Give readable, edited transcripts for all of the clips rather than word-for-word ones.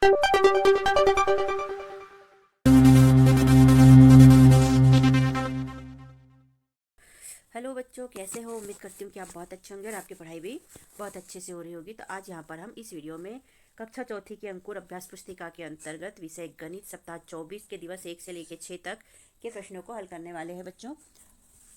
Hello बच्चों, कैसे हो? उम्मीद करती हूँ कि आप बहुत अच्छे होंगे और आपकी पढ़ाई भी बहुत अच्छे से हो रही होगी। तो आज यहाँ पर हम इस वीडियो में कक्षा चौथी के अंकुर अभ्यास पुस्तिका के अंतर्गत विषय गणित सप्ताह 24 के दिवस 1 से लेकर 6 तक के प्रश्नों को हल करने वाले हैं बच्चों।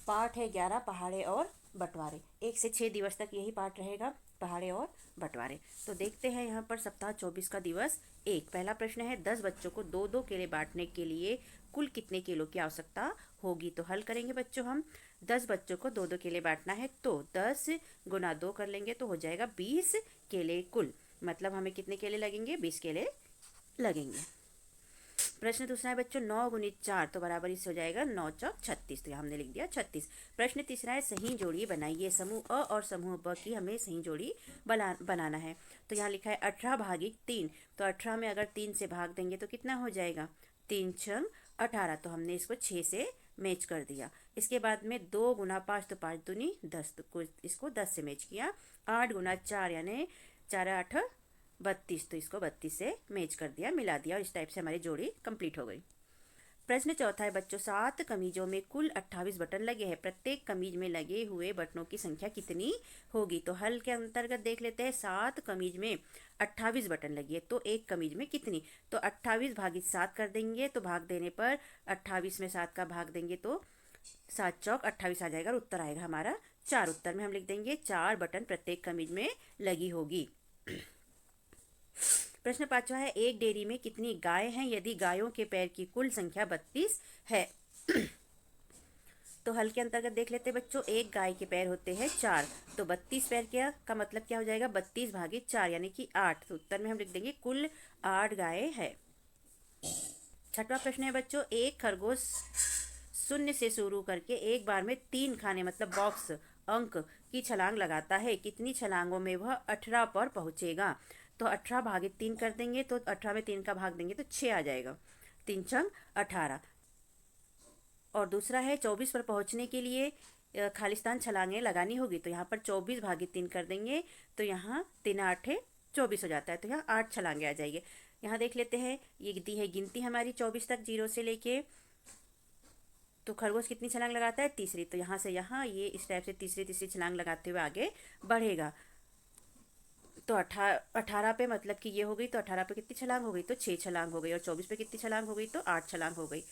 पाठ है 11, पहाड़े और बंटवारे। 1 से 6 दिवस तक यही पाठ रहेगा, पहाड़े और बंटवारे। तो देखते हैं यहाँ पर सप्ताह 24 का दिवस 1। पहला प्रश्न है 10 बच्चों को 2-2 केले बांटने के लिए कुल कितने किलो की आवश्यकता होगी। तो हल करेंगे बच्चों हम। 10 बच्चों को 2-2 केले बांटना है तो 10 गुना 2 कर लेंगे तो हो जाएगा 20 केले कुल। मतलब हमें कितने केले लगेंगे? 20 केले लगेंगे। प्रश्न दूसरा है बच्चों 9 गुणित 4 तो बराबर इससे हो जाएगा 9 चौक 36। तो यहाँ हमने लिख दिया 36। प्रश्न तीसरा है सही जोड़ी बनाइए। समूह अ और समूह ब की हमें सही जोड़ी बनाना है। तो यहाँ लिखा है 18 भागित 3। तो 18 में अगर 3 से भाग देंगे तो कितना हो जाएगा? 3 छंग 18। तो हमने इसको 6 से मैच कर दिया। इसके बाद में 2 गुना 5 तो 5 दूनी 10, तो इसको 10 से मैच किया। 8 गुना 4 यानी 4 8 32, तो इसको 32 से मैच कर दिया, मिला दिया और इस टाइप से हमारी जोड़ी कंप्लीट हो गई। प्रश्न चौथा है बच्चों 7 कमीजों में कुल 28 बटन लगे हैं। प्रत्येक कमीज में लगे हुए बटनों की संख्या कितनी होगी। तो हल के अंतर्गत देख लेते हैं। 7 कमीज में 28 बटन लगी है तो एक कमीज में कितनी। तो 28 भागित 7 कर देंगे तो भाग देने पर 28 में 7 का भाग देंगे तो 7 चौक 28 आ जाएगा और उत्तर आएगा हमारा 4। उत्तर में हम लिख देंगे 4 बटन प्रत्येक कमीज में लगी होगी। प्रश्न पांचवा है एक डेयरी में कितनी गाय हैं यदि गायों के पैर की कुल संख्या 32 है। तो हल के अंतर्गत देख लेते हैं बच्चों। एक गाय के पैर होते हैं 4 तो 32 पैर का मतलब क्या हो जाएगा? 32 भागित 4 यानी कि 8। तो उत्तर में हम लिख देंगे कुल 8 गाय है। छठवां प्रश्न है बच्चों एक खरगोश शून्य से शुरू करके एक बार में 3 खाने मतलब बॉक्स अंक की छलांग लगाता है। कितनी छलांगों में वह 18 पर पहुंचेगा। तो 18 भागित 3 कर देंगे तो 18 में 3 का भाग देंगे तो 6 आ जाएगा। 3 छंग 18। और दूसरा है 24 पर पहुंचने के लिए खालिस्तान छलांगें लगानी होगी। तो यहाँ पर 24 भागित 3 कर देंगे तो यहाँ 3 8 24 हो जाता है। तो यहाँ 8 छलांगे आ जाएंगे। यहाँ देख लेते हैं ये दी है गिनती हमारी 24 तक 0 से लेके। तो खरगोश कितनी छलांग लगाता है? तीसरी। तो यहाँ से यहाँ ये इस टाइप से तीसरी छलांग लगाते हुए आगे बढ़ेगा। तो 18 पे मतलब कि ये हो गई। तो 18 पे कितनी छलांग हो गई? तो 6 छलांग हो गई। और 24 पे कितनी छलांग हो गई? तो 8 छलांग हो गई।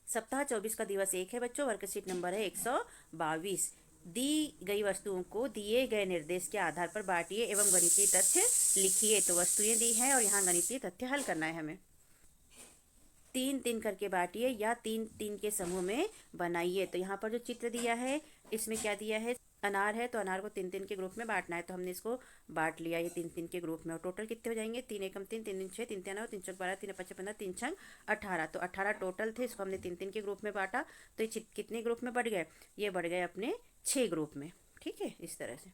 सप्ताह 24 का दिवस 1 है बच्चों। वर्कशीट नंबर है 122। दी गई वस्तुओं को दिए गए निर्देश के आधार पर बांटिए एवं गणितीय तथ्य लिखिए। तो वस्तुएं दी हैं और यहाँ गणितीय तथ्य हल करना है हमें। 3-3 करके बांटिए या 3-3 के समूह में बनाइए। तो यहाँ पर जो चित्र दिया है इसमें क्या दिया है? अनार है तो अनार को 3-3 के ग्रुप में बांटना है। तो हमने इसको बांट लिया ये 3-3 के ग्रुप में। और टोटल कितने हो जाएंगे? 3 एकम 3, 3 दूनी 6, 3 तिया 9, 3 चौक 12, 3 5 15, 3 छंग 18। तो 18 टोटल थे, इसको हमने 3-3 के ग्रुप में बांटा तो ये कितने ग्रुप में बढ़ गए? ये बढ़ गए अपने 6 ग्रुप में। ठीक है, इस तरह से।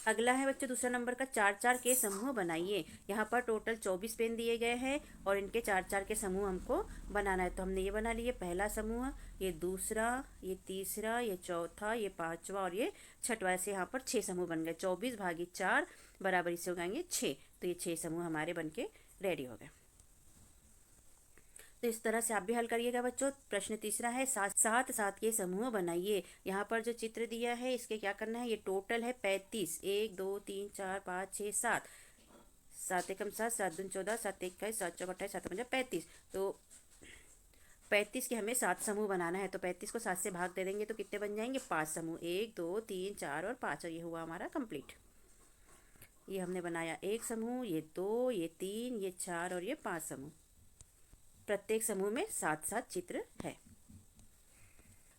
अगला है बच्चों दूसरा नंबर का 4-4 के समूह बनाइए। यहाँ पर टोटल 24 पेन दिए गए हैं और इनके 4-4 के समूह हमको बनाना है। तो हमने ये बना लिए पहला समूह, ये दूसरा, ये तीसरा, ये चौथा, ये पांचवा और ये छठवा। ऐसे यहाँ पर 6 समूह बन गए। 24 भागित 4 बराबर इससे हो जाएंगे 6। तो ये 6 समूह हमारे बन के रेडी हो गए। तो इस तरह से आप भी हल करिएगा बच्चों। प्रश्न तीसरा है 7-7 के समूह बनाइए। यहाँ पर जो चित्र दिया है इसके क्या करना है? ये टोटल है 35। 1 2 3 4 5 6 7। 7 एकम 7, 7 दूनी 14, 7 21, 7 चौक 28, 7 पंजा 35। तो 35 के हमें 7 समूह बनाना है। तो 35 को 7 से भाग दे देंगे तो कितने बन जाएंगे? 5 समूह। 1 2 3 4 और 5। और ये हुआ हमारा कंप्लीट। ये हमने बनाया एक समूह, ये 2, ये 3, ये 4 और ये 5 समूह। प्रत्येक समूह में 7-7 चित्र है।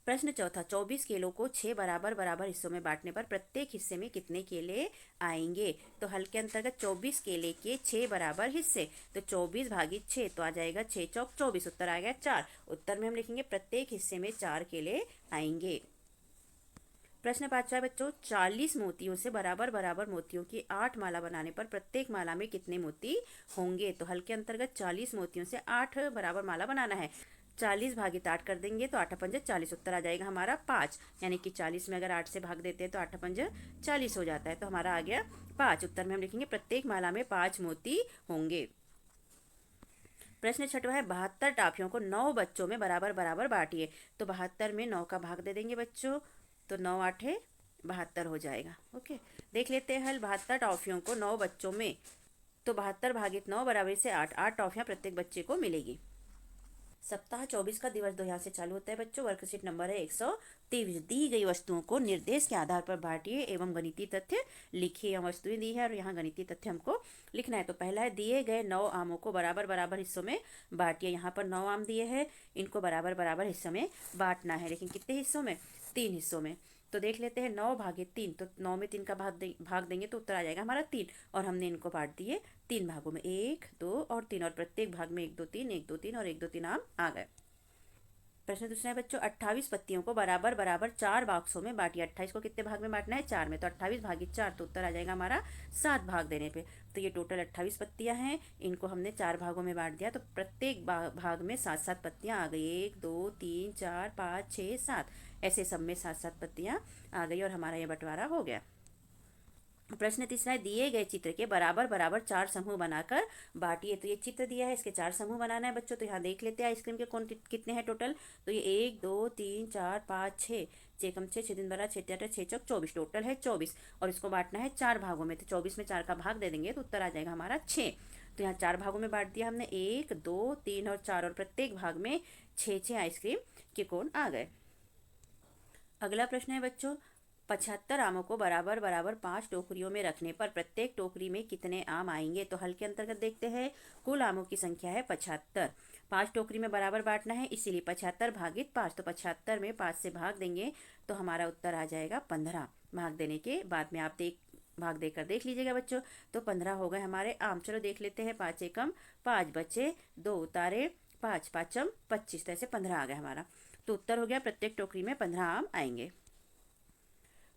प्रश्न चौथा 24 केलों को 6 बराबर बराबर हिस्सों में बांटने पर प्रत्येक हिस्से में कितने केले आएंगे। तो हल के अंतर्गत 24 केले के 6 बराबर हिस्से। तो 24 भागित 6 तो आ जाएगा 6 चौक 24। उत्तर आ गया 4। उत्तर में हम लिखेंगे प्रत्येक हिस्से में 4 केले आएंगे। प्रश्न 5 बच्चों 40 मोतियों से बराबर बराबर मोतियों की 8 माला बनाने पर प्रत्येक माला में कितने मोती होंगे। तो हल के अंतर्गत 40 मोतियों से 8 बराबर माला बनाना है। 40 भागित 8 कर देंगे तो 8 पंजे 40, उत्तर आ जाएगा हमारा 5। यानी कि 40 में अगर 8 से भाग देते हैं तो 8 पंजे 40 हो जाता है, तो हमारा आ गया 5। उत्तर में हम लिखेंगे प्रत्येक माला में 5 मोती होंगे। प्रश्न 6वां है 72 टाफियों को 9 बच्चों में बराबर बराबर बांटिए। तो 72 में 9 का भाग दे देंगे बच्चों, तो 9 आठे 72 हो जाएगा। ओके, देख लेते हैं हल। 72 टॉफियों को 9 बच्चों में, तो 72 भागित 9 बराबर से 8 टॉफियां प्रत्येक बच्चे को मिलेगी। सप्ताह 24 का दिवस 2 यहाँ से चालू होता है बच्चों। वर्कशीट नंबर है 123। दी गई वस्तुओं को निर्देश के आधार पर बांटिए एवं गणितीय तथ्य लिखिए। यहाँ वस्तुएं दी है और यहाँ गणितीय तथ्य हमको लिखना है। तो पहला है दिए गए 9 आमों को बराबर बराबर हिस्सों में बांटिए। यहाँ पर 9 आम दिए हैं, इनको बराबर बराबर हिस्सों में बांटना है, लेकिन कितने हिस्सों में? 3 हिस्सों में। तो देख लेते हैं 9 भागे 3, तो 9 में 3 का भाग देंगे तो उत्तर आ जाएगा हमारा 3। और हमने इनको बांट दिए 3 भागों में, 1 2 और 3, और प्रत्येक भाग में 1 2 3 1 2 3 और 1 2 3 आम आ गए। प्रश्न दूसरा है बच्चों 28 पत्तियों को बराबर बराबर 4 बॉक्सों में बांटिए। 28 को कितने भाग में बांटना है? 4 में। तो 28 भागित 4, तो उत्तर आ जाएगा हमारा 7 भाग देने पे। तो ये टोटल 28 पत्तियां हैं, इनको हमने 4 भागों में बांट दिया, तो प्रत्येक भाग में 7 पत्तियां आ गई। 1 2 3 4 5 6 7, ऐसे सब में 7 पत्तियां आ गई और हमारा ये बंटवारा हो गया। प्रश्न तीसरा है दिए गए चित्र के बराबर बराबर 4 समूह बनाकर बांटिए। तो ये चित्र दिया है, इसके 4 समूह बनाना है बच्चों। तो यहाँ देख लेते हैं आइसक्रीम के कौन कितने हैं टोटल। तो ये 1 2 3 4 5 6, 6 कम 6 6 दिन 12 6 8 6 चौक 24, टोटल है 24। और इसको बांटना है 4 भागों में, तो 24 में 4 का भाग दे देंगे तो उत्तर आ जाएगा हमारा 6। तो यहाँ 4 भागों में बांट दिया हमने, 1 2 3 और 4, और प्रत्येक भाग में 6 आइसक्रीम के कोन आ गए। अगला प्रश्न है बच्चों 75 आमों को बराबर बराबर 5 टोकरियों में रखने पर प्रत्येक टोकरी में कितने आम आएंगे। तो हल के अंतर्गत देखते हैं। कुल आमों की संख्या है 75, 5 टोकरी में बराबर बांटना है, इसीलिए 75 भागित 5। तो 75 में 5 से भाग देंगे तो हमारा उत्तर आ जाएगा 15। भाग देने के बाद में आप भाग देकर देख लीजिएगा बच्चों। तो 15 हो गए हमारे आम। चलो देख लेते हैं। 5 एकम 5 बचे, 2 उतारे, 5 पाँचम 25, तो ऐसे 15 आ गया हमारा। तो उत्तर हो गया प्रत्येक टोकरी में 15 आम आएंगे।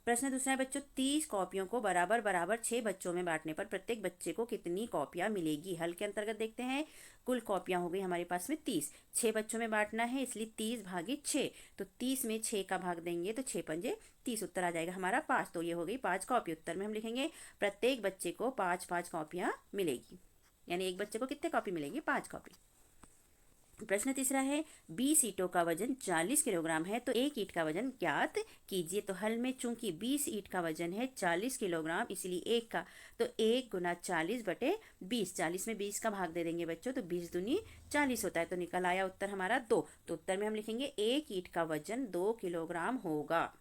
प्रश्न दूसरा है बच्चों 30 कॉपियों को बराबर बराबर 6 बच्चों में बांटने पर प्रत्येक बच्चे को कितनी कॉपियां मिलेगी। हल के अंतर्गत देखते हैं। कुल कॉपियां हो गई हमारे पास में 30, 6 बच्चों में बांटना है, इसलिए 30 भागित 6। तो 30 में 6 का भाग देंगे तो 6 पंजे 30, उत्तर आ जाएगा हमारा 5। तो ये हो गई 5 कॉपी। उत्तर में हम लिखेंगे प्रत्येक बच्चे को 5 कॉपियां मिलेगी, यानी एक बच्चे को कितने कॉपी मिलेगी? 5 कॉपी। प्रश्न तीसरा है 20 ईंटों का वजन 40 किलोग्राम है, तो एक ईंट का वजन ज्ञात कीजिए। तो हल में चूंकि 20 ईंट का वजन है 40 किलोग्राम, इसलिए एक का, तो 1 गुना 40 बटे 20, 40 में 20 का भाग दे देंगे बच्चों, तो 20 दूनी 40 होता है। तो निकल आया उत्तर हमारा 2। तो उत्तर में हम लिखेंगे एक ईंट का वजन 2 किलोग्राम होगा।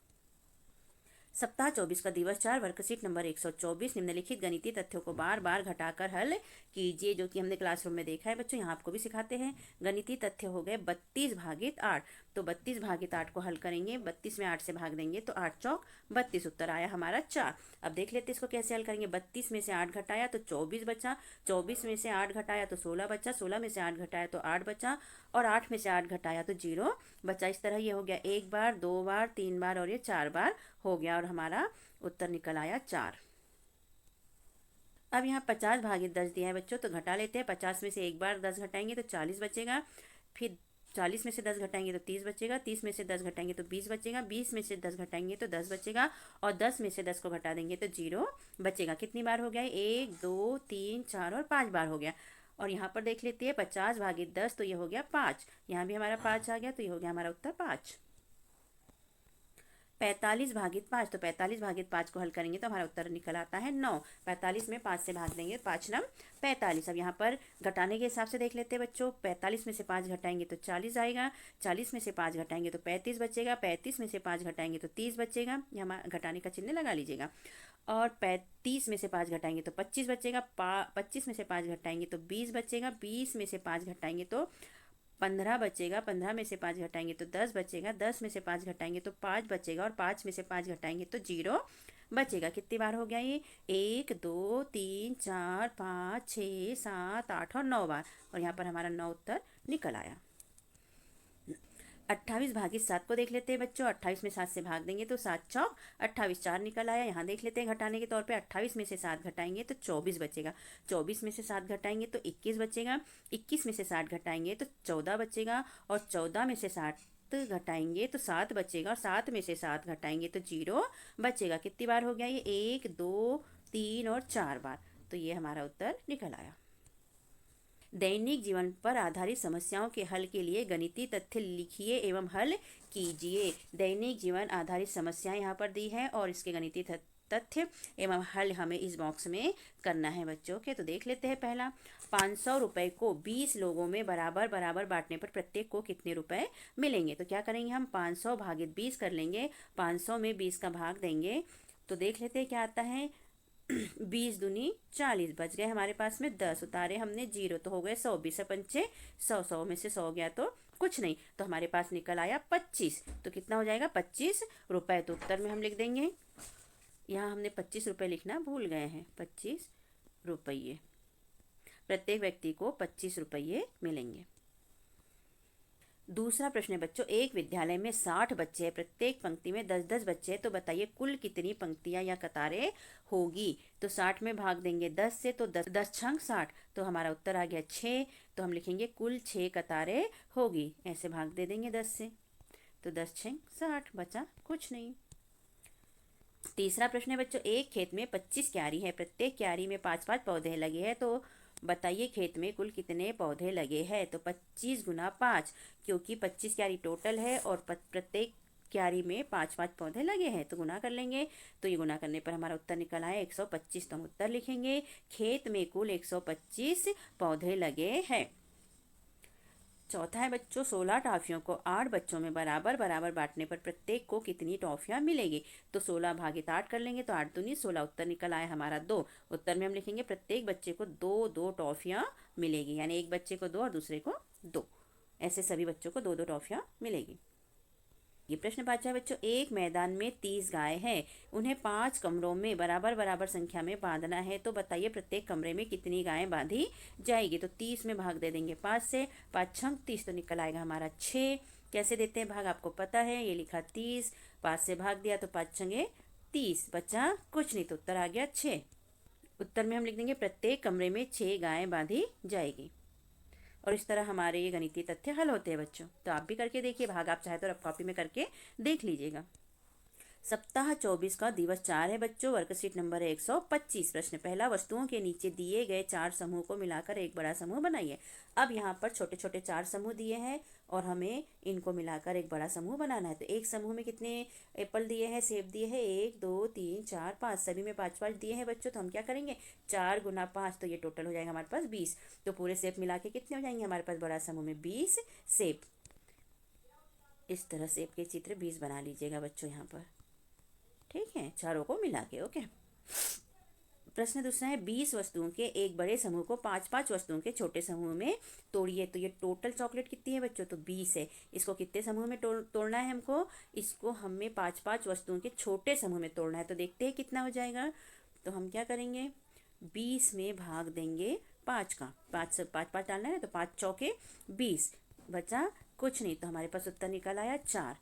सप्ताह 24 का दिवस 4, वर्कशीट नंबर 124। निम्नलिखित गणितीय तथ्यों को बार बार घटाकर हल कीजिए, जो कि हमने क्लासरूम में देखा है बच्चों। यहाँ आपको भी सिखाते हैं। गणितीय तथ्य हो गए 32 भागित 8। तो 32 भागित 8 को हल करेंगे, 32 में 8 से भाग देंगे तो 8 चौक 32, उत्तर आया हमारा 4। अब देख लेते इसको कैसे हल करेंगे। 32 में से 8 घटाया तो 24 बचा, 24 में से 8 घटाया तो 16 बचा, 16 में से 8 घटाया तो 8 बचा, और 8 में से 8 घटाया तो 0 बचा। इस तरह ये हो गया 1 बार, 2 बार, 3 बार और ये 4 बार हो गया, और हमारा उत्तर निकल आया 4। अब यहाँ 50 भागित 10 दिया है बच्चों, तो घटा लेते हैं। 50 में से एक बार 10 घटाएंगे तो 40 बचेगा, फिर 40 में से 10 घटाएंगे तो 30 बचेगा, 30 में से 10 घटाएंगे तो 20 बचेगा, 20 में से 10 घटाएंगे तो 10 बचेगा, और 10 में से 10 को घटा देंगे तो 0 बचेगा। कितनी बार हो गया? 1 2 3 4 और 5 बार हो गया। और यहाँ पर देख लेते हैं 50 भागित 10, तो ये हो गया 5। यहाँ भी हमारा 5 आ गया, तो ये हो गया हमारा उत्तर 5। 45 भागित 5, तो 45 भागित 5 को हल करेंगे तो हमारा उत्तर निकल आता है 9। 45 में 5 से भाग देंगे, 5 नम 45। अब यहाँ पर घटाने के हिसाब से देख लेते हैं बच्चों। 45 में से 5 घटाएंगे तो 40 आएगा, 40 में से 5 घटाएंगे तो 35 बचेगा, 35 में से 5 घटाएंगे तो 30 बचेगा। यहाँ घटाने का चिन्ह लगा लीजिएगा। और 30 में से 5 घटाएंगे तो 25 बचेगा, 25 में से 5 घटाएंगे तो 20 बचेगा, 20 में से 5 घटाएंगे तो 15 बचेगा, 15 में से 5 घटाएंगे तो 10 बचेगा, 10 में से 5 घटाएंगे तो 5 बचेगा, और 5 में से 5 घटाएंगे तो 0 बचेगा। कितनी बार हो गया ये? 1 2 3 4 5 6 7 8 और 9 बार, और यहाँ पर हमारा 9 उत्तर निकल आया। 28 भागी 7 को देख लेते हैं बच्चों। 28 में 7 से भाग देंगे तो 7 चौक 28, 4 निकल आया। यहाँ देख लेते हैं घटाने के तौर पे 28 में से 7 घटाएंगे तो 24 बचेगा। 24 में से 7 घटाएंगे तो 21 बचेगा। 21 में से 7 घटाएंगे तो 14 बचेगा। और 14 में से 7 घटाएंगे तो 7 बचेगा। और 7 में से 7 घटाएंगे तो 0 बचेगा। कितनी बार हो गया ये? 1 2 3 और 4 बार। तो ये हमारा उत्तर निकल आया। दैनिक जीवन पर आधारित समस्याओं के हल के लिए गणितीय तथ्य लिखिए एवं हल कीजिए। दैनिक जीवन आधारित समस्याएं यहाँ पर दी है और इसके गणितीय तथ्य एवं हल हमें इस बॉक्स में करना है बच्चों के। तो देख लेते हैं पहला। 500 रुपये को 20 लोगों में बराबर बराबर बांटने पर प्रत्येक को कितने रुपए मिलेंगे? तो क्या करेंगे हम? 500 भागित 20 कर लेंगे। 500 में 20 का भाग देंगे तो देख लेते हैं क्या आता है। 20 दूनी 40 बच गए हमारे पास में 10, उतारे हमने 0 तो हो गए 100। 20 पंचे 100, 100 में से 100 गया तो कुछ नहीं, तो हमारे पास निकल आया 25। तो कितना हो जाएगा? 25 रुपये। तो उत्तर में हम लिख देंगे, यहाँ हमने 25 रुपये लिखना भूल गए हैं। 25 रुपये, प्रत्येक व्यक्ति को 25 रुपये मिलेंगे। दूसरा प्रश्न है बच्चों, एक विद्यालय में 60 बच्चे हैं, प्रत्येक पंक्ति में 10-10 बच्चे हैं, तो बताइए कुल कितनी पंक्तियां या कतारें होगी? तो 60 में भाग देंगे 10 से तो 10 10 छंग 60, तो हमारा उत्तर आ गया 6। तो हम लिखेंगे कुल 6 कतारें होगी। ऐसे भाग दे देंगे 10 से, तो 10 छंग 60, बचा कुछ नहीं। तीसरा प्रश्न है बच्चों, एक खेत में 25 क्यारी है, प्रत्येक क्यारी में 5-5 पौधे लगे हैं, तो बताइए खेत में कुल कितने पौधे लगे हैं? तो 25 गुना 5, क्योंकि 25 क्यारी टोटल है और प्रत्येक क्यारी में 5-5 पौधे लगे हैं, तो गुना कर लेंगे। तो ये गुना करने पर हमारा उत्तर निकल आया 125। तो हम उत्तर लिखेंगे खेत में कुल 125 पौधे लगे हैं। चौथा है बच्चों, 16 टॉफियों को 8 बच्चों में बराबर बराबर बांटने पर प्रत्येक को कितनी टॉफियां मिलेगी? तो 16 भागित 8 कर लेंगे तो 8 दूनी 16, उत्तर निकल आया हमारा 2। उत्तर में हम लिखेंगे प्रत्येक बच्चे को 2-2 टॉफियां मिलेगी, यानी एक बच्चे को 2 और दूसरे को 2, ऐसे सभी बच्चों को 2-2 टॉफियां मिलेगी। ये प्रश्न 5 है बच्चों, एक मैदान में 30 गाय हैं, उन्हें 5 कमरों में बराबर बराबर संख्या में बांधना है, तो बताइए प्रत्येक कमरे में कितनी गायें बांधी जाएगी? तो 30 में भाग दे देंगे 5 से, 5 छंग 30, तो निकल आएगा हमारा 6। कैसे देते हैं भाग आपको पता है, ये लिखा 30, 5 से भाग दिया तो 5 छंगे 30, बचा कुछ नहीं, तो उत्तर आ गया 6। उत्तर में हम लिख देंगे प्रत्येक कमरे में 6 गायें बांधी जाएगी। और इस तरह हमारे ये गणितीय तथ्य हल होते हैं बच्चों। तो आप भी करके देखिए, भाग आप चाहे तो रफ कॉपी में करके देख लीजिएगा। सप्ताह 24 का दिवस 4 है बच्चों, वर्कशीट नंबर 125। प्रश्न पहला, वस्तुओं के नीचे दिए गए 4 समूह को मिलाकर एक बड़ा समूह बनाइए। अब यहाँ पर छोटे छोटे 4 समूह दिए हैं और हमें इनको मिलाकर एक बड़ा समूह बनाना है। तो एक समूह में कितने एप्पल दिए हैं, सेब दिए हैं? 1 2 3 4 5, सभी में 5-5 दिए हैं बच्चों। तो हम क्या करेंगे, 4 गुना 5, तो ये टोटल हो जाएगा हमारे पास 20। तो पूरे सेब मिला के कितने हो जाएंगे हमारे पास बड़ा समूह में? 20 सेब। इस तरह सेब के चित्र 20 बना लीजिएगा बच्चों यहाँ पर, ठीक है, चारों को मिला के। ओके। प्रश्न दूसरा है, 20 वस्तुओं के एक बड़े समूह को 5-5 वस्तुओं के छोटे समूह में तोड़िए। तो ये टोटल चॉकलेट कितनी है बच्चों? तो 20 है। इसको कितने समूह में तोड़ना है हमको? इसको हमें 5-5 वस्तुओं के छोटे समूह में तोड़ना है। तो देखते हैं कितना हो जाएगा। तो हम क्या करेंगे, 20 में भाग देंगे 5 का, 5 डालना है तो 5 चौके 20, बचा कुछ नहीं, तो हमारे पास उत्तर निकल आया 4।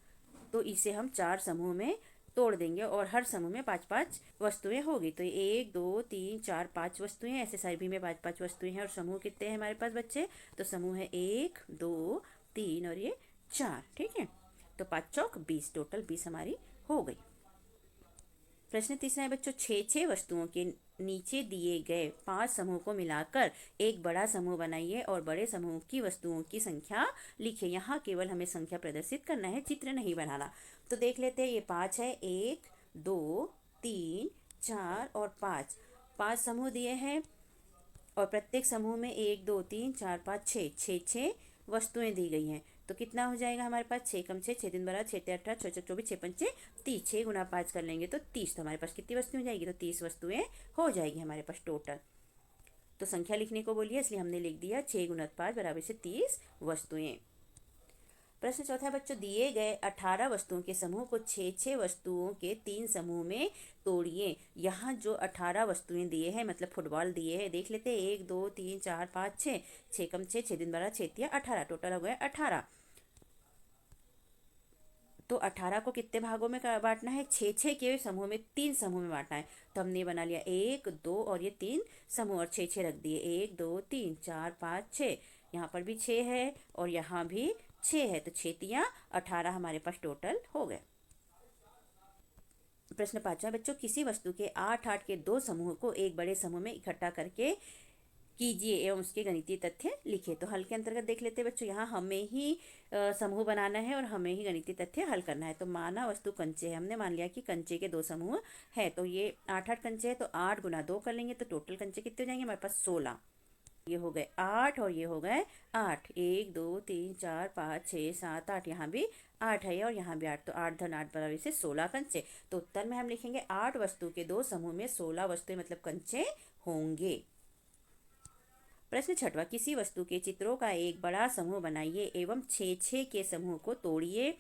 तो इसे हम 4 समूह में तोड़ देंगे और हर समूह में 5-5 वस्तुएं होगी। तो 1 2 3 4 5 वस्तुएं, ऐसे सभी में 5-5 वस्तुएं हैं। और समूह कितने हैं हमारे पास बच्चे? तो समूह है 1 2 3 और ये 4, ठीक है। तो 5 चौक 20, टोटल 20 हमारी हो गई। प्रश्न तीसरा है बच्चों, 6 वस्तुओं के नीचे दिए गए 5 समूह को मिलाकर एक बड़ा समूह बनाइए और बड़े समूह की वस्तुओं की संख्या लिखिए। यहाँ केवल हमें संख्या प्रदर्शित करना है, चित्र नहीं बनाना। तो देख लेते हैं, ये 5 है, 1 2 3 4 और 5, 5 समूह दिए हैं और प्रत्येक समूह में 1 2 3 4 5 6 वस्तुएं दी गई हैं। तो कितना हो जाएगा हमारे पास? 6 कम 6, 6 दिन 12, 6 ते 18, 6 चौक 24, 6 पंचे 30, 6 गुना 5 कर लेंगे तो 30। तो हमारे पास कितनी वस्तुएं हो जाएगी? तो 30 वस्तुएं हो जाएगी हमारे पास टोटल। तो संख्या लिखने को बोलिए, इसलिए हमने लिख दिया 6 गुना 5 बराबर से 30 वस्तुएं। प्रश्न चौथा है बच्चों, दिए गए 18 वस्तुओं के समूह को 6 वस्तुओं के 3 समूह में तोड़िए। यहाँ जो 18 वस्तुएं दिए हैं, मतलब फुटबॉल दिए हैं, देख लेते हैं, 1 2 3 4 5 6, 6 कम 6, 6 दिन 12, 6 तिया 18, टोटल हो गया 18। तो 18 को कितने भागों में बांटना है? 6 के समूह में, 3 समूह में बांटना है। तो हमने बना लिया 1 2 और ये 3 समूह और 6 रख दिए। 1 2 3 4 5 6, यहाँ पर भी 6 है और यहाँ भी 6 है। तो 6×3 = 18 हमारे पास टोटल हो गए। प्रश्न 5 बच्चों, किसी वस्तु के 8 के 2 समूह को एक बड़े समूह में इकट्ठा करके कीजिए एवं उसके गणितीय तथ्य लिखिए। तो हल के अंतर्गत देख लेते हैं बच्चों, यहाँ हमें ही समूह बनाना है और हमें ही गणितीय तथ्य हल करना है। तो माना वस्तु कंचे है, हमने मान लिया कि कंचे के 2 समूह है। तो ये 8 कंचे है, तो 8 × 2 कर लेंगे तो टोटल कंचे कितने हो जाएंगे हमारे पास? 16। ये हो गए 8 और ये हो गए 8। 1 2 3 4 5 6 7 8, यहाँ भी 8 है और यहाँ भी 8। तो 8 × 8 बराबर से 16 कंचे। तो उत्तर में हम लिखेंगे 8 वस्तु के 2 समूह में 16 वस्तुएं मतलब कंचे होंगे। प्रश्न 6, किसी वस्तु के चित्रों का एक बड़ा समूह बनाइए एवं 6 के समूह को तोड़िए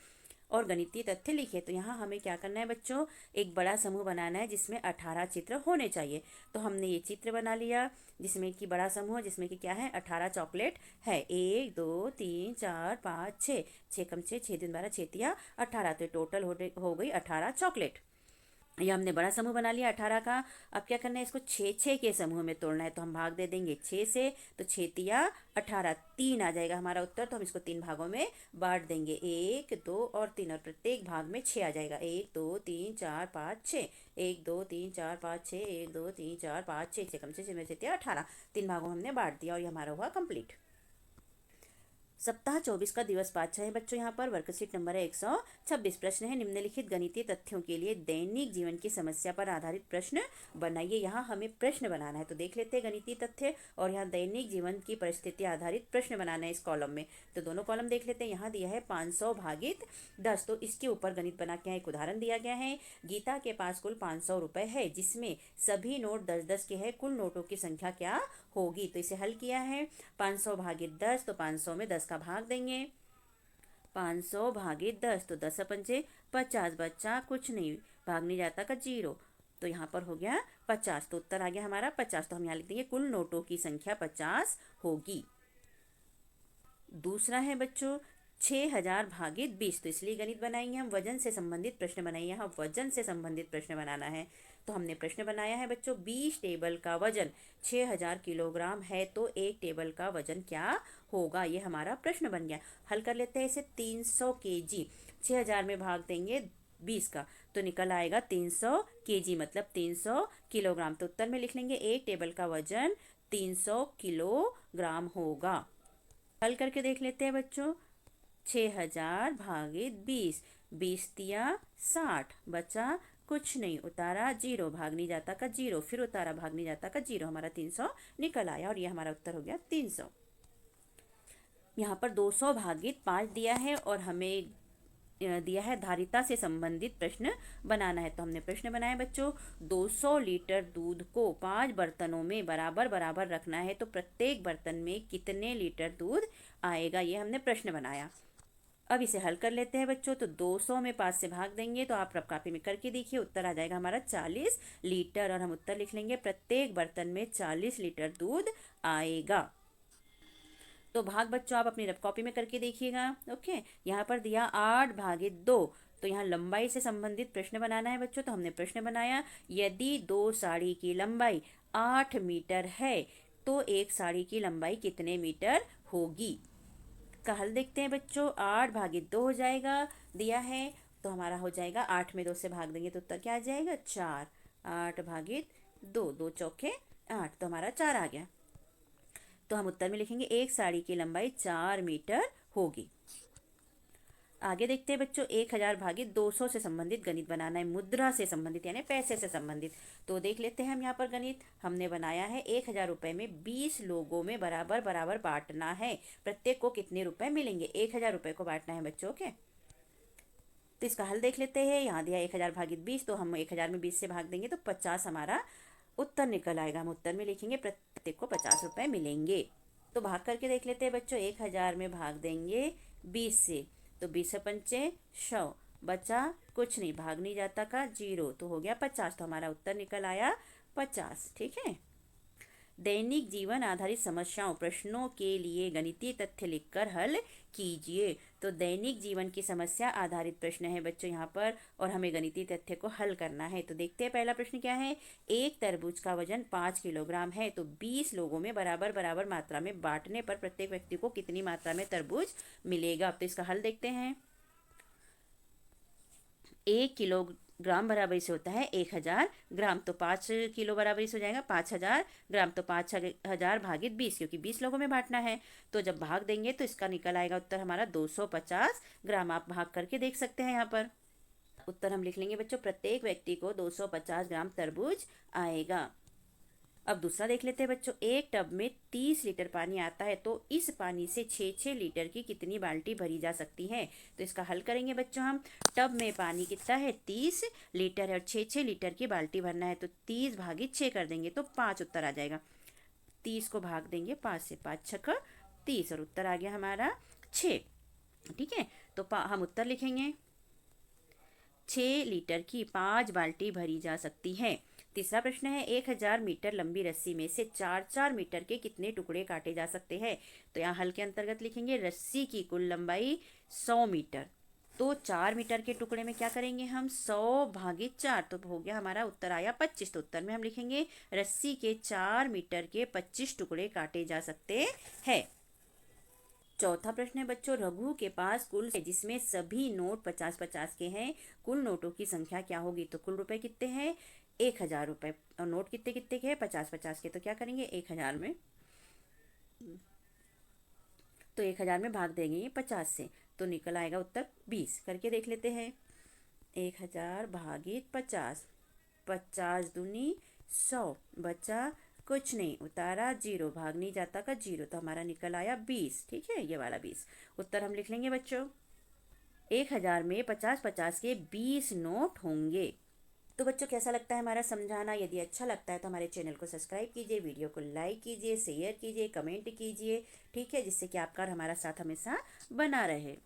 और गणितीय तथ्य लिखिए। तो यहाँ हमें क्या करना है बच्चों? एक बड़ा समूह बनाना है जिसमें 18 चित्र होने चाहिए। तो हमने ये चित्र बना लिया जिसमें कि बड़ा समूह, जिसमें कि क्या है? 18 चॉकलेट है। 1 2 3 4 5 6, 6 कम 6, 6 दूनी 12, 6×3 = 18। तो टोटल हो गई 18 चॉकलेट। ये हमने बड़ा समूह बना लिया 18 का। अब क्या करना है? इसको 6 के समूह में तोड़ना है। तो हम भाग दे देंगे 6 से। तो 6×3 = 3 आ जाएगा हमारा उत्तर। तो हम इसको 3 भागों में बांट देंगे, 1 2 और 3, और प्रत्येक भाग में 6 आ जाएगा। 1 2 3 4 5 6, 1 2 3 4 5 6, 1 2 3 4 5 6, 6 कम 6, 6 18। 3 भागों में हमने बांट दिया और ये हमारा हुआ कंप्लीट। सप्ताह 24 का दिवस 5 है बच्चों। यहाँ पर वर्कशीट नंबर है 126। प्रश्न है, निम्नलिखित गणितीय तथ्यों के लिए दैनिक जीवन की समस्या पर आधारित प्रश्न बनाइए। यहाँ हमें प्रश्न बनाना है। तो देख लेते हैं गणितीय तथ्य और यहाँ दैनिक जीवन की परिस्थिति आधारित प्रश्न बनाना है इस कॉलम में। तो दोनों कॉलम देख लेते हैं। यहाँ दिया है 500 भागित 10। तो इसके ऊपर गणित बना के एक उदाहरण दिया गया है। गीता के पास कुल 500 रुपए है जिसमें सभी नोट 10-10 के हैं। कुल नोटों की संख्या क्या होगी? तो इसे हल किया है। 500 भागित 10, तो 500 में 10 का भाग देंगे। 500 भागित 10, तो 10 पंचे 50, बच्चा कुछ नहीं, भाग नहीं जाता का 0। तो यहाँ पर हो गया 50। तो उत्तर आ गया हमारा 50। तो हम यहाँ लिख देंगे कुल नोटों की संख्या 50 होगी। दूसरा है बच्चों 6000 भागित 20। तो इसलिए गणित बनाएंगे हम, वजन से संबंधित प्रश्न बनाइए। यहाँ वजन से संबंधित प्रश्न बनाना है। तो हमने प्रश्न बनाया है बच्चों, 20 टेबल का वजन 6000 किलोग्राम है तो एक टेबल का वजन क्या होगा? ये हमारा प्रश्न बन गया। हल कर लेते हैं इसे। 300 केजी 6000 में भाग देंगे 20 का, तो निकल आएगा 300 केजी मतलब 300 किलोग्राम। तो उत्तर में लिख लेंगे एक टेबल का वजन 300 किलोग्राम होगा। हल करके देख लेते हैं बच्चों। 6000 भागित 20, 20×3 = 60, बचा कुछ नहीं, उतारा 0, भाग नहीं जाता का 0, फिर उतारा भाग नहीं जाता का 0, हमारा 300 निकल आया और ये हमारा उत्तर हो गया 300। यहाँ पर 200 भागित 5 दिया है और हमें दिया है धारिता से संबंधित प्रश्न बनाना है। तो हमने प्रश्न बनाया बच्चों, 200 लीटर दूध को 5 बर्तनों में बराबर बराबर रखना है तो प्रत्येक बर्तन में कितने लीटर दूध आएगा? ये हमने प्रश्न बनाया। अब इसे हल कर लेते हैं बच्चों। तो 200 में 5 से भाग देंगे तो आप रफ कॉपी में करके देखिए, उत्तर आ जाएगा हमारा 40 लीटर। और हम उत्तर लिख लेंगे प्रत्येक बर्तन में 40 लीटर दूध आएगा। तो भाग बच्चों आप अपनी रफ कॉपी में करके देखिएगा। ओके, यहाँ पर दिया 8 भागित 2। तो यहाँ लंबाई से संबंधित प्रश्न बनाना है बच्चों। तो हमने प्रश्न बनाया, यदि 2 साड़ी की लंबाई 8 मीटर है तो एक साड़ी की लंबाई कितने मीटर होगी? का हल देखते हैं बच्चों। 8 भागित 2 हो जाएगा, दिया है तो हमारा हो जाएगा 8 में 2 से भाग देंगे तो उत्तर क्या आ जाएगा? 4। 8 भागित 2, 2 चौके 8, तो हमारा 4 आ गया। तो हम उत्तर में लिखेंगे एक साड़ी की लंबाई 4 मीटर होगी। आगे देखते हैं बच्चों, 1000 भागित 200 से संबंधित गणित बनाना है, मुद्रा से संबंधित यानी पैसे से संबंधित। तो देख लेते हैं हम यहाँ पर गणित हमने बनाया है। 1000 रुपये में 20 लोगों में बराबर बराबर बांटना है। प्रत्येक को कितने रुपए मिलेंगे? 1000 रुपये को बांटना है बच्चों के। तो इसका हल देख लेते हैं। यहाँ दिया 1000 भागित 20, तो हम 1000 में 20 से भाग देंगे तो 50 हमारा उत्तर निकल आएगा। हम उत्तर में लिखेंगे प्रत्येक को 50 रुपये मिलेंगे। तो भाग करके देख लेते हैं बच्चों। 1000 में भाग देंगे 20 से, तो 20 पंचे 100, बचा कुछ नहीं, भाग नहीं जाता का 0, तो हो गया 50। तो हमारा उत्तर निकल आया 50। ठीक है। दैनिक जीवन आधारित समस्याओं प्रश्नों के लिए गणितीय तथ्य लिखकर हल कीजिए। तो दैनिक जीवन की समस्या आधारित प्रश्न है बच्चों यहाँ पर, और हमें गणितीय तथ्य को हल करना है। तो देखते हैं पहला प्रश्न क्या है। एक तरबूज का वजन 5 किलोग्राम है, तो 20 लोगों में बराबर बराबर मात्रा में बांटने पर प्रत्येक व्यक्ति को कितनी मात्रा में तरबूज मिलेगा। अब तो इसका हल देखते हैं। 1 किलोग्राम बराबर से होता है 1000 ग्राम, तो 5 किलो बराबर से हो जाएगा 5000 ग्राम, तो 5000 भागित 20, क्योंकि 20 लोगों में बांटना है। तो जब भाग देंगे तो इसका निकल आएगा उत्तर हमारा 250 ग्राम। आप भाग करके देख सकते हैं यहाँ पर। उत्तर हम लिख लेंगे बच्चों, प्रत्येक व्यक्ति को 250 ग्राम तरबूज आएगा। अब दूसरा देख लेते हैं बच्चों। एक टब में 30 लीटर पानी आता है, तो इस पानी से 6-6 लीटर की कितनी बाल्टी भरी जा सकती है। तो इसका हल करेंगे बच्चों हम। टब में पानी कितना है, 30 लीटर है, और 6-6 लीटर की बाल्टी भरना है, तो 30 भागित 6 कर देंगे तो 5 उत्तर आ जाएगा। 30 को भाग देंगे 5 से, 5 छक्का 30, और उत्तर आ गया हमारा 6। ठीक है, तो हम उत्तर लिखेंगे 6 लीटर की 5 बाल्टी भरी जा सकती है। तीसरा प्रश्न है। 1000 मीटर लंबी रस्सी में से 4-4 मीटर के कितने टुकड़े काटे जा सकते हैं। तो यहाँ हल के अंतर्गत लिखेंगे रस्सी की कुल लंबाई 100 मीटर, तो 4 मीटर के टुकड़े में क्या करेंगे हम, 100 भागित 4, तो हो गया हमारा उत्तर आया 25। तो उत्तर में हम लिखेंगे रस्सी के 4 मीटर के 25 टुकड़े काटे जा सकते हैं। चौथा प्रश्न है बच्चों। रघु के पास कुल है जिसमें सभी नोट 50-50 के हैं, कुल नोटों की संख्या क्या होगी। तो कुल रुपए कितने हैं, 1000 रुपए, और नोट कितने कितने के हैं, 50-50 के। तो क्या करेंगे 1000 में, तो 1000 में भाग देंगे ये 50 से, तो निकल आएगा उत्तर 20। करके देख लेते हैं। 1000 भागित 50, 50 दूनी 100, बचा कुछ नहीं, उतारा 0, भाग नहीं जाता का 0, तो हमारा निकल आया 20। ठीक है, ये वाला 20। उत्तर हम लिख लेंगे बच्चों। 1000 में 50-50 के 20 नोट होंगे। तो बच्चों कैसा लगता है हमारा समझाना। यदि अच्छा लगता है तो हमारे चैनल को सब्सक्राइब कीजिए, वीडियो को लाइक कीजिए, शेयर कीजिए, कमेंट कीजिए। ठीक है, जिससे कि आपका और हमारा साथ हमेशा बना रहे।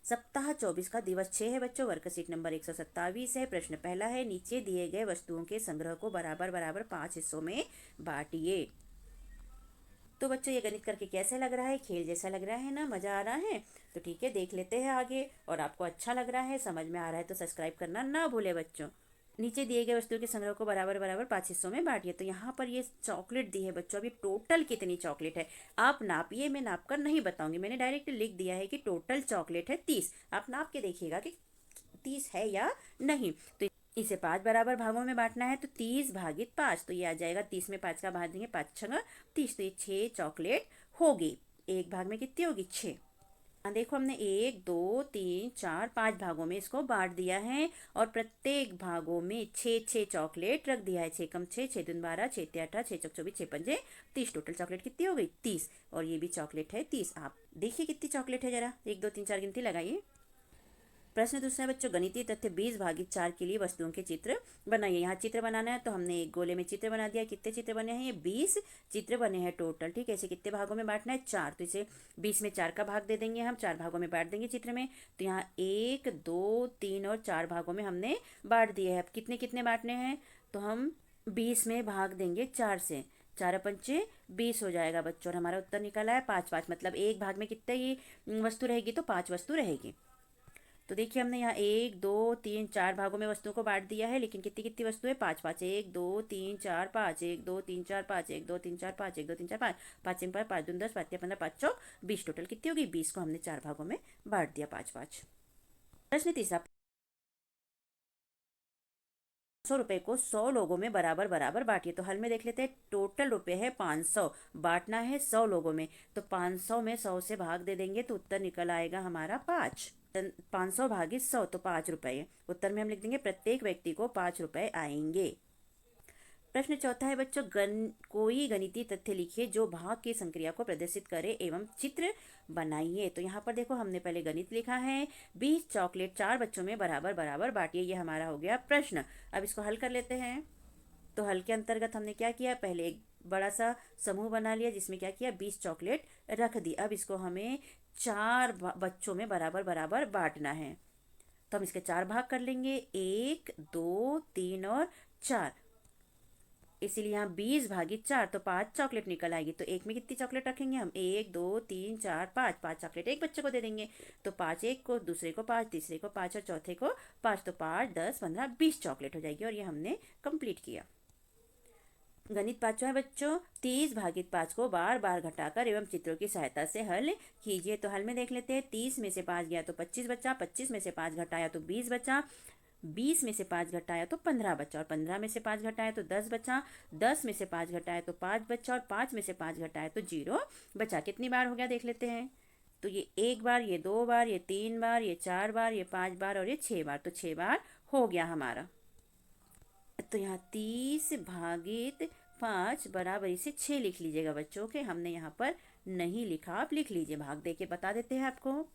सप्ताह 24 का दिवस 6 है बच्चों। वर्कशीट नंबर 127 है। प्रश्न पहला है, नीचे दिए गए वस्तुओं के संग्रह को बराबर बराबर 5 हिस्सों में बांटिए। तो बच्चों ये गणित करके कैसे लग रहा है, खेल जैसा लग रहा है ना, मजा आ रहा है। तो ठीक है, देख लेते हैं आगे। और आपको अच्छा लग रहा है, समझ में आ रहा है, तो सब्सक्राइब करना ना भूले बच्चों। नीचे दिए गए वस्तुओं के संग्रह को बराबर बराबर 5 हिस्सों में बांटिए। तो यहाँ पर ये चॉकलेट दी है बच्चों। अभी टोटल कितनी चॉकलेट है आप नापिए, मैं नाप कर नहीं बताऊंगी, मैंने डायरेक्ट लिख दिया है कि टोटल चॉकलेट है 30। आप नाप के देखिएगा कि 30 है या नहीं। तो इसे 5 बराबर भागों में बांटना है, तो 30 भागित 5, तो ये आ जाएगा 30 में 5 का भाग देंगे, 5 छंगा 30, तो ये 6 चॉकलेट होगी। एक भाग में कितनी होगी, 6। देखो हमने 1 2 3 4 5 भागों में इसको बांट दिया है, और प्रत्येक भागों में 6-6 चॉकलेट रख दिया है। 6 कम 6, 6 दूनी 12, 6 तिया 18, 6 चौक 24, 6 पंजे 30। टोटल चॉकलेट कितनी हो गई, 30, और ये भी चॉकलेट है 30। आप देखिए कितनी चॉकलेट है, जरा 1 2 3 4 गिनती लगाइए। प्रश्न दूसरा बच्चों। गणितीय तथ्य 20 भागित 4 के लिए वस्तुओं के चित्र बनाइए। यहाँ चित्र बनाना है, तो हमने एक गोले में चित्र बना दिया। कितने चित्र बने हैं, ये 20 चित्र बने हैं टोटल। ठीक है, इसे कितने भागों में बांटना है, 4, तो इसे 20 में 4 का भाग दे देंगे हम, 4 भागों में बांट देंगे चित्र में। तो यहाँ 1 2 3 और 4 भागों में हमने बांट दिए हैं। अब कितने कितने बांटने हैं, तो हम 20 में भाग देंगे 4 से, 4 पंचे 20 हो जाएगा बच्चों। और हमारा उत्तर निकला है 5-5, मतलब एक भाग में कितने ही वस्तु रहेगी, तो 5 वस्तु रहेगी। तो देखिए हमने यहाँ 1 2 3 4 भागों में वस्तुओं को बांट दिया है, लेकिन कितनी कितनी वस्तु है, 5-5, 1 2 3 4 5, 1 2 3 4 5, 1 2 3 4 5, 1 2 3 4 5, 5 5 5 दूनी 10, 5 15, 5 चौक 20। टोटल कितनी होगी, 20 को हमने 4 भागों में बांट दिया, 5-5। प्रश्न तीसरा। 100 रुपए को 100 लोगों में बराबर बराबर बांटिए। तो हल में देख लेते हैं। टोटल रुपए है 500, बांटना है 100 लोगों में, तो 500 में 100 से भाग दे देंगे, तो उत्तर निकल आएगा हमारा 5। 500 भागित 100, तो 5 रुपए। उत्तर में हम लिख देंगे प्रत्येक व्यक्ति को 5 रुपए आएंगे। प्रश्न चौथा है बच्चों। कोई गणितीय तथ्य लिखिए जो भाग की संक्रिया को प्रदर्शित करे एवं चित्र बनाइए। तो यहाँ पर देखो हमने पहले गणित लिखा है, 20 चॉकलेट 4 बच्चों में बराबर बराबर बांटिए, ये हमारा हो गया प्रश्न। अब इसको हल कर लेते हैं। तो हल के अंतर्गत हमने क्या किया, पहले एक बड़ा सा समूह बना लिया जिसमें क्या किया, 20 चॉकलेट रख दी। अब इसको हमें 4 बच्चों में बराबर बराबर बांटना है, तो हम इसके 4 भाग कर लेंगे, 1 2 3 और 4। इसीलिए यहाँ 20/4 तो 5 चॉकलेट निकल आएगी। तो एक में कितनी चॉकलेट रखेंगे हम, 1 2 3 4 5, 5 चॉकलेट एक बच्चे को दे देंगे। तो 5 एक को, दूसरे को 5, तीसरे को 5 और चौथे को 5, तो 5 10 15 20 चॉकलेट हो जाएगी। और ये हमने कंप्लीट किया। गणित पांचवा है बच्चों, 30/5 को बार बार घटाकर एवं चित्रों की सहायता से हल कीजिए। तो हल में देख लेते हैं। 30 में से 5 गया तो 25 बचा, 25 में से 5 घटाया तो 20 बचा, 20 में से 5 घटाया तो 15 बचा, और 15 में से 5 घटाया तो 10 बचा, 10 में से 5 घटाया तो 5 बचा, और 5 में से 5 घटाया तो 0 बचा। कितनी बार हो गया देख लेते हैं। तो ये 1 बार, ये 2 बार, ये 3 बार, ये 4 बार, ये 5 बार और ये 6 बार। तो 6 बार हो गया हमारा। तो यहाँ 30/5 बराबर इसे 6 लिख लीजिएगा बच्चों के। हमने यहाँ पर नहीं लिखा, आप लिख लीजिए। भाग दे के बता देते हैं आपको।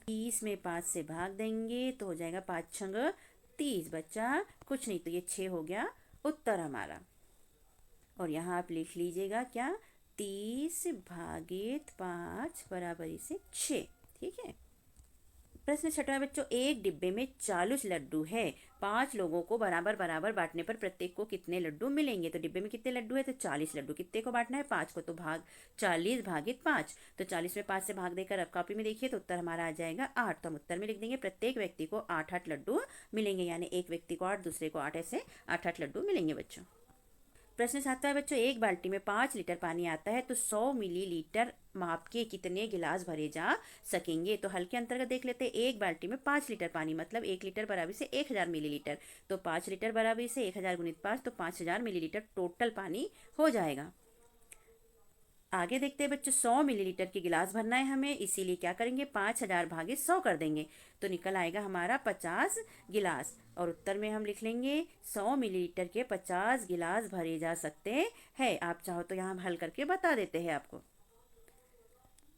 30 में 5 से भाग देंगे तो हो जाएगा 5 छंग 30, बचा कुछ नहीं, तो ये 6 हो गया उत्तर हमारा। और यहाँ आप लिख लीजिएगा क्या, 30/5 बराबर इसे 6। ठीक है। प्रश्न छठवां है बच्चों, एक डिब्बे में 40 लड्डू है। 5 लोगों को बराबर बराबर बांटने पर प्रत्येक को कितने लड्डू मिलेंगे। तो डिब्बे में कितने लड्डू है, तो 40 लड्डू। कितने को बांटना है, 5 को। तो भाग 40/5। तो 40 में 5 से भाग देकर अब कॉपी में देखिए तो उत्तर हमारा आ जाएगा 8। तो हम उत्तर में लिख देंगे प्रत्येक व्यक्ति को 8-8 लड्डू मिलेंगे, यानी एक व्यक्ति को 8, दूसरे को 8, ऐसे 8-8 लड्डू मिलेंगे बच्चों। प्रश्न 7वां है बच्चों, एक बाल्टी में 5 लीटर पानी आता है तो 100 मिलीलीटर माप के कितने गिलास भरे जा सकेंगे। तो हल के अंतर्गत देख लेते हैं। एक बाल्टी में 5 लीटर पानी, मतलब 1 लीटर बराबर से 1000 मिलीलीटर। तो 5 लीटर बराबर से 1000 गुणित 5, तो 5000 मिलीलीटर टोटल पानी हो जाएगा। आगे देखते हैं बच्चों, 100 मिलीलीटर के गिलास भरना है हमें, इसीलिए क्या करेंगे, 5000 भागे 100 कर देंगे तो निकल आएगा हमारा 50 गिलास। और उत्तर में हम लिख लेंगे 100 मिलीलीटर के 50 गिलास भरे जा सकते हैं। आप चाहो तो यहाँ हम हल करके बता देते हैं आपको।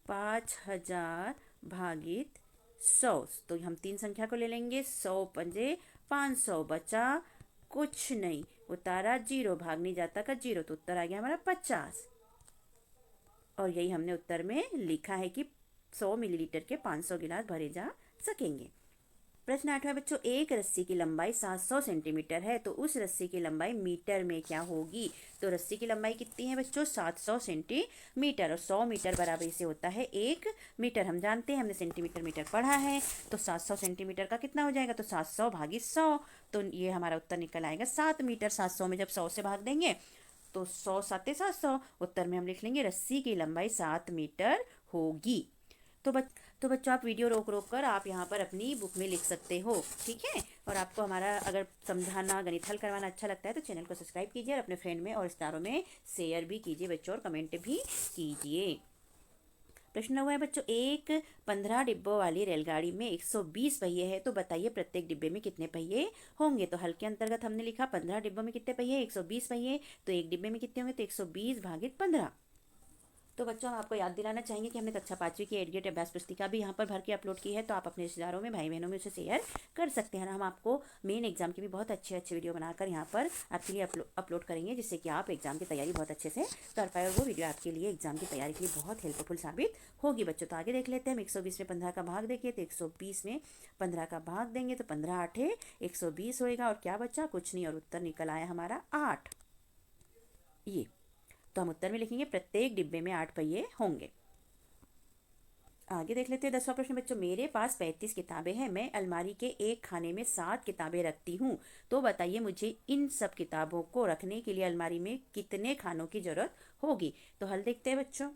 5000 भागित 100, तो हम 3 संख्या को ले लेंगे। 100 पंजे 500, बचा कुछ नहीं, उतारा 0, भाग नहीं जाता का 0, तो उत्तर आ गया हमारा 50। और यही हमने उत्तर में लिखा है कि 100 मिलीलीटर के 500 गिलास भरे जा सकेंगे। प्रश्न 8वां बच्चों, एक रस्सी की लंबाई 700 सेंटीमीटर है तो उस रस्सी की लंबाई मीटर में क्या होगी। तो रस्सी की लंबाई कितनी है बच्चों, 700 सेंटीमीटर, और 100 मीटर बराबर इसे होता है 1 मीटर। हम जानते हैं, हमने सेंटीमीटर मीटर पढ़ा है। तो 700 सेंटीमीटर का कितना हो जाएगा, तो 700 भागित 100, तो ये हमारा उत्तर निकल आएगा 7 मीटर। 700 में जब 100 से भाग देंगे तो 100 7 700, उत्तर में हम लिख लेंगे रस्सी की लंबाई 7 मीटर होगी। तो बच्चों आप वीडियो रोक रोक कर आप यहाँ पर अपनी बुक में लिख सकते हो। ठीक है। और आपको हमारा अगर समझाना, गणित हल करवाना अच्छा लगता है तो चैनल को सब्सक्राइब कीजिए और अपने फ्रेंड में और रिश्तेदारों में शेयर भी कीजिए बच्चों, और कमेंट भी कीजिए। प्रश्न हुआ है बच्चों, एक 15 डिब्बों वाली रेलगाड़ी में 120 पहिए है तो बताइए प्रत्येक डिब्बे में कितने पहिए होंगे। तो हल के अंतर्गत हमने लिखा 15 डिब्बों में कितने पहिए, 120 पहिए, तो एक डिब्बे में कितने होंगे, तो 120 भागित 15। तो बच्चों हम आपको याद दिलाना चाहेंगे कि हमने कक्षा 5वीं की एडगेट अभ्यास पुस्तिका भी यहाँ पर भर के अपलोड की है, तो आप अपने रिश्तेदारों में, भाई बहनों में उसे शेयर कर सकते हैं। हम आपको मेन एग्जाम की भी बहुत अच्छे अच्छे वीडियो बनाकर यहाँ पर आपके लिए अपलोड करेंगे, जिससे कि आप एग्जाम की तैयारी बहुत अच्छे से कर पाए, और वो वीडियो आपके लिए एग्जाम की तैयारी के लिए बहुत हेल्पफुल साबित होगी बच्चों। तो आगे देख लेते हैं। हम 120 में 15 का भाग देखिए, तो 120 में 15 का भाग देंगे तो 15 8 120 होएगा, और क्या बचा, कुछ नहीं, और उत्तर निकल आया हमारा 8। ये तो हम उत्तर में लिखेंगे प्रत्येक डिब्बे में 8 पहिए होंगे। आगे देख लेते हैं 10वां प्रश्न बच्चों, मेरे पास 35 किताबें हैं, मैं अलमारी के एक खाने में 7 किताबें रखती हूँ, तो बताइए मुझे इन सब किताबों को रखने के लिए अलमारी में कितने खानों की जरूरत होगी। तो हल देखते हैं बच्चों।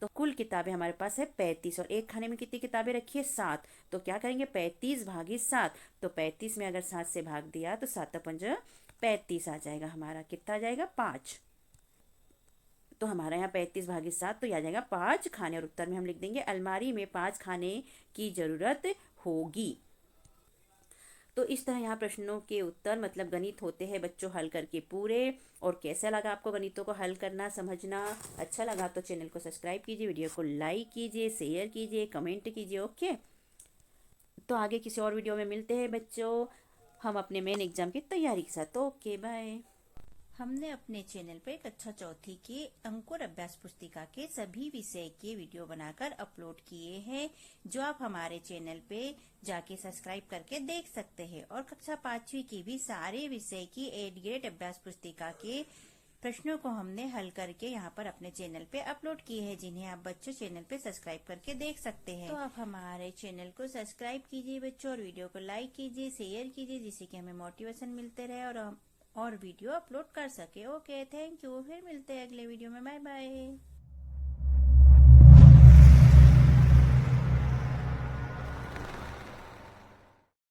तो कुल किताबें हमारे पास है 35, और एक खाने में कितनी किताबें रखी है, 7। तो क्या करेंगे, 35 भागी 7, तो 35 में अगर 7 से भाग दिया तो 7 पंज 35 आ जाएगा हमारा, कितना आ जाएगा, 5। तो हमारा यहाँ 35 भागी 7, तो यह आ जाएगा 5 खाने, और उत्तर में हम लिख देंगे अलमारी में 5 खाने की जरूरत होगी। तो इस तरह यहाँ प्रश्नों के उत्तर मतलब गणित होते हैं बच्चों हल करके पूरे। और कैसा लगा आपको गणितों को हल करना, समझना, अच्छा लगा तो चैनल को सब्सक्राइब कीजिए, वीडियो को लाइक कीजिए, शेयर कीजिए, कमेंट कीजिए। ओके, तो आगे किसी और वीडियो में मिलते हैं बच्चों, हम अपने मेन एग्जाम की तैयारी के साथ। Okay, bye. हमने अपने चैनल पे कक्षा चौथी के अंकुर अभ्यास पुस्तिका के सभी विषय के वीडियो बनाकर अपलोड किए हैं, जो आप हमारे चैनल पे जाके सब्सक्राइब करके देख सकते हैं। और कक्षा 5वीं की भी सारे विषय की 8th ग्रेड अभ्यास पुस्तिका के प्रश्नों को हमने हल करके यहाँ पर अपने चैनल पे अपलोड किए हैं, जिन्हें आप बच्चों चैनल पे सब्सक्राइब करके देख सकते हैं। तो आप हमारे चैनल को सब्सक्राइब कीजिए बच्चों, और वीडियो को लाइक कीजिए, शेयर कीजिए, जिससे कि हमें मोटिवेशन मिलते रहे और वीडियो अपलोड कर सके। Okay, thank you. फिर मिलते हैं अगले वीडियो में। Bye bye.